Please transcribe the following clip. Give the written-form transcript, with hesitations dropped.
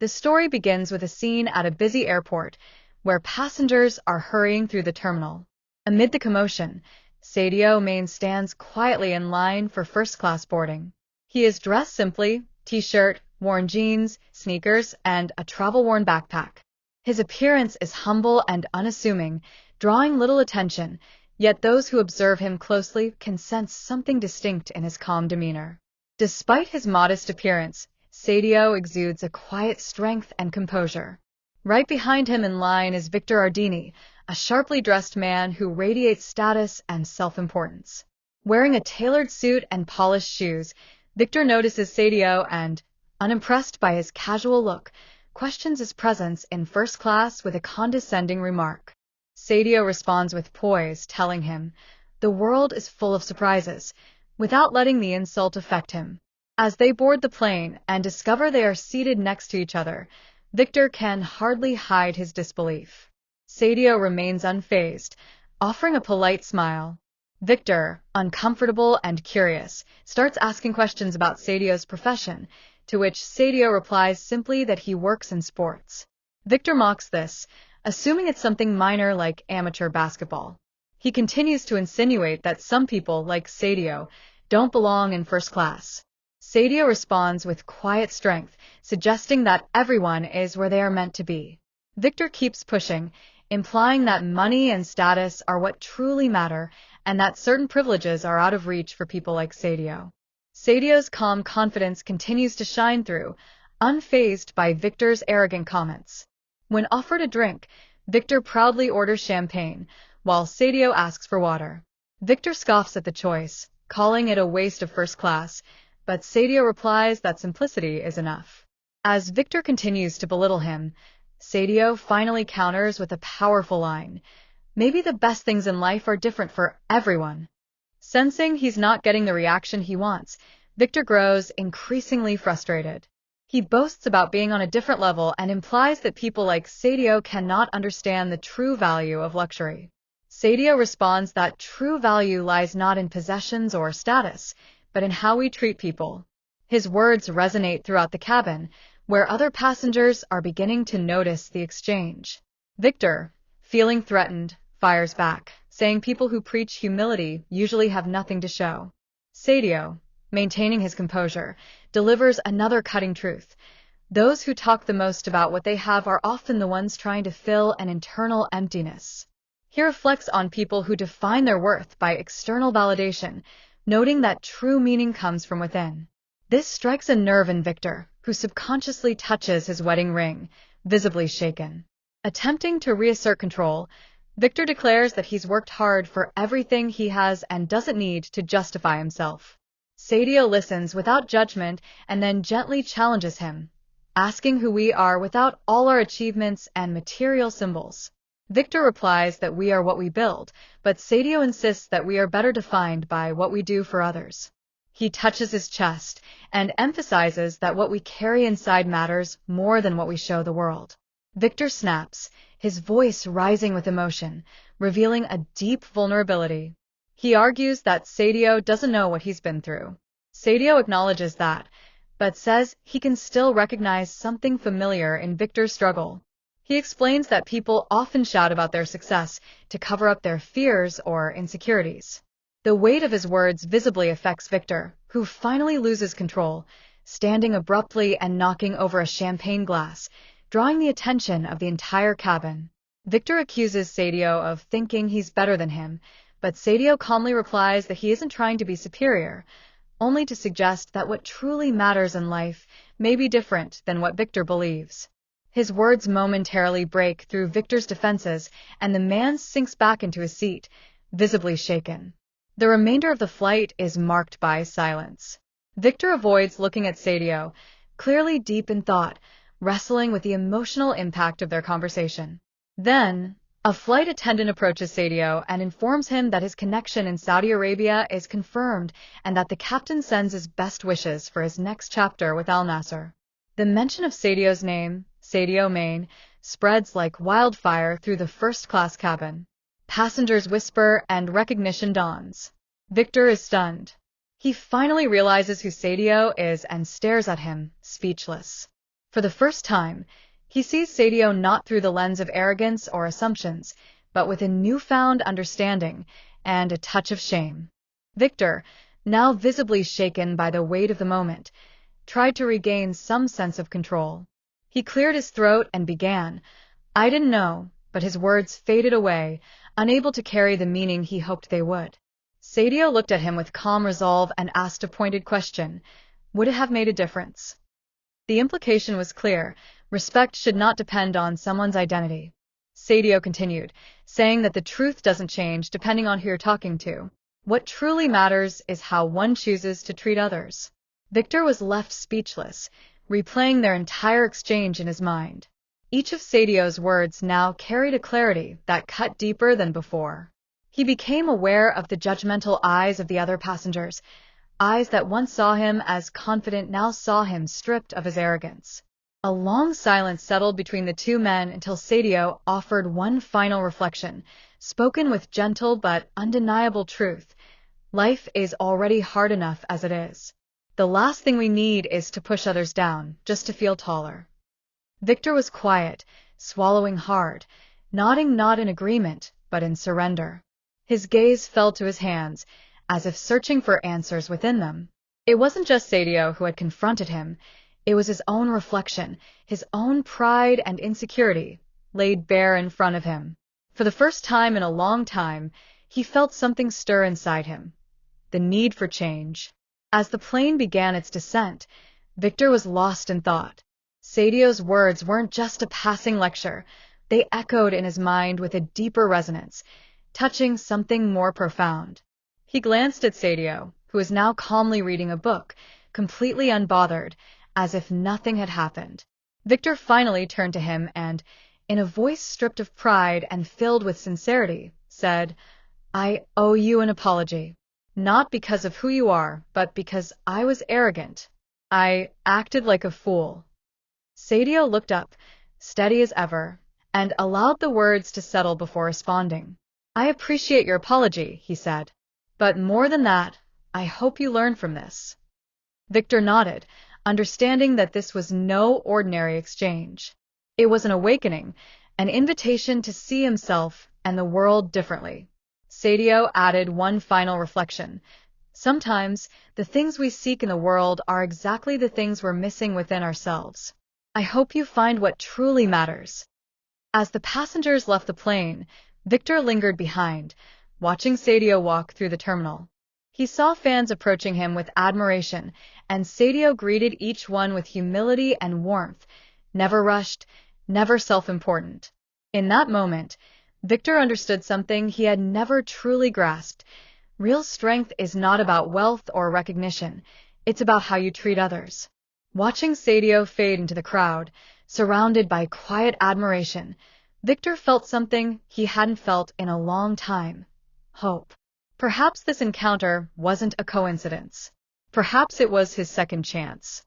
The story begins with a scene at a busy airport where passengers are hurrying through the terminal. Amid the commotion, Sadio Main stands quietly in line for first-class boarding. He is dressed simply, t-shirt, worn jeans, sneakers, and a travel-worn backpack. His appearance is humble and unassuming, drawing little attention, yet those who observe him closely can sense something distinct in his calm demeanor. Despite his modest appearance, Sadio exudes a quiet strength and composure. Right behind him in line is Victor Ardini, a sharply dressed man who radiates status and self-importance. Wearing a tailored suit and polished shoes, Victor notices Sadio and, unimpressed by his casual look, questions his presence in first class with a condescending remark. Sadio responds with poise, telling him, "The world is full of surprises," without letting the insult affect him. As they board the plane and discover they are seated next to each other, Victor can hardly hide his disbelief. Sadio remains unfazed, offering a polite smile. Victor, uncomfortable and curious, starts asking questions about Sadio's profession, to which Sadio replies simply that he works in sports. Victor mocks this, assuming it's something minor like amateur basketball. He continues to insinuate that some people, like Sadio, don't belong in first class. Sadio responds with quiet strength, suggesting that everyone is where they are meant to be. Victor keeps pushing, implying that money and status are what truly matter, and that certain privileges are out of reach for people like Sadio. Sadio's calm confidence continues to shine through, unfazed by Victor's arrogant comments. When offered a drink, Victor proudly orders champagne, while Sadio asks for water. Victor scoffs at the choice, calling it a waste of first class, but Sadio replies that simplicity is enough. As Victor continues to belittle him, Sadio finally counters with a powerful line, "Maybe the best things in life are different for everyone." Sensing he's not getting the reaction he wants, Victor grows increasingly frustrated. He boasts about being on a different level and implies that people like Sadio cannot understand the true value of luxury. Sadio responds that true value lies not in possessions or status, but in how we treat people. His words resonate throughout the cabin, where other passengers are beginning to notice the exchange. Victor, feeling threatened, fires back, saying people who preach humility usually have nothing to show. Sadio, maintaining his composure, delivers another cutting truth. Those who talk the most about what they have are often the ones trying to fill an internal emptiness. He reflects on people who define their worth by external validation, noting that true meaning comes from within. This strikes a nerve in Victor, who subconsciously touches his wedding ring, visibly shaken. Attempting to reassert control, Victor declares that he's worked hard for everything he has and doesn't need to justify himself. Sadio listens without judgment and then gently challenges him, asking who we are without all our achievements and material symbols. Victor replies that we are what we build, but Sadio insists that we are better defined by what we do for others. He touches his chest and emphasizes that what we carry inside matters more than what we show the world. Victor snaps, his voice rising with emotion, revealing a deep vulnerability. He argues that Sadio doesn't know what he's been through. Sadio acknowledges that, but says he can still recognize something familiar in Victor's struggle. He explains that people often shout about their success to cover up their fears or insecurities. The weight of his words visibly affects Victor, who finally loses control, standing abruptly and knocking over a champagne glass, drawing the attention of the entire cabin. Victor accuses Sadio of thinking he's better than him, but Sadio calmly replies that he isn't trying to be superior, only to suggest that what truly matters in life may be different than what Victor believes. His words momentarily break through Victor's defenses, and the man sinks back into his seat, visibly shaken. The remainder of the flight is marked by silence. Victor avoids looking at Sadio, clearly deep in thought, wrestling with the emotional impact of their conversation. Then, a flight attendant approaches Sadio and informs him that his connection in Saudi Arabia is confirmed and that the captain sends his best wishes for his next chapter with Al Nasser. The mention of Sadio's name, Sadio Main, spreads like wildfire through the first-class cabin. Passengers whisper and recognition dawns. Victor is stunned. He finally realizes who Sadio is and stares at him, speechless. For the first time, he sees Sadio not through the lens of arrogance or assumptions, but with a newfound understanding and a touch of shame. Victor, now visibly shaken by the weight of the moment, tried to regain some sense of control. He cleared his throat and began, "I didn't know," but his words faded away, unable to carry the meaning he hoped they would. Sadio looked at him with calm resolve and asked a pointed question. Would it have made a difference? The implication was clear. Respect should not depend on someone's identity. Sadio continued, saying that the truth doesn't change depending on who you're talking to. What truly matters is how one chooses to treat others. Victor was left speechless, replaying their entire exchange in his mind. Each of Sadio's words now carried a clarity that cut deeper than before. He became aware of the judgmental eyes of the other passengers. Eyes that once saw him as confident now saw him stripped of his arrogance. A long silence settled between the two men until Sadio offered one final reflection, spoken with gentle but undeniable truth. Life is already hard enough as it is. The last thing we need is to push others down, just to feel taller. Victor was quiet, swallowing hard, nodding not in agreement, but in surrender. His gaze fell to his hands, as if searching for answers within them. It wasn't just Sadio who had confronted him. It was his own reflection, his own pride and insecurity, laid bare in front of him. For the first time in a long time, he felt something stir inside him. The need for change. As the plane began its descent, Victor was lost in thought. Sadio's words weren't just a passing lecture. They echoed in his mind with a deeper resonance, touching something more profound. He glanced at Sadio, who was now calmly reading a book, completely unbothered, as if nothing had happened. Victor finally turned to him and, in a voice stripped of pride and filled with sincerity, said, "I owe you an apology. Not because of who you are, but because I was arrogant. I acted like a fool." Sadio looked up, steady as ever, and allowed the words to settle before responding. "I appreciate your apology," he said. "But more than that, I hope you learn from this." Victor nodded, understanding that this was no ordinary exchange. It was an awakening, an invitation to see himself and the world differently. Sadio added one final reflection. Sometimes, the things we seek in the world are exactly the things we're missing within ourselves. I hope you find what truly matters. As the passengers left the plane, Victor lingered behind, watching Sadio walk through the terminal. He saw fans approaching him with admiration, and Sadio greeted each one with humility and warmth, never rushed, never self-important. In that moment, Victor understood something he had never truly grasped. Real strength is not about wealth or recognition. It's about how you treat others. Watching Sadio fade into the crowd, surrounded by quiet admiration, Victor felt something he hadn't felt in a long time. Hope. Perhaps this encounter wasn't a coincidence. Perhaps it was his second chance.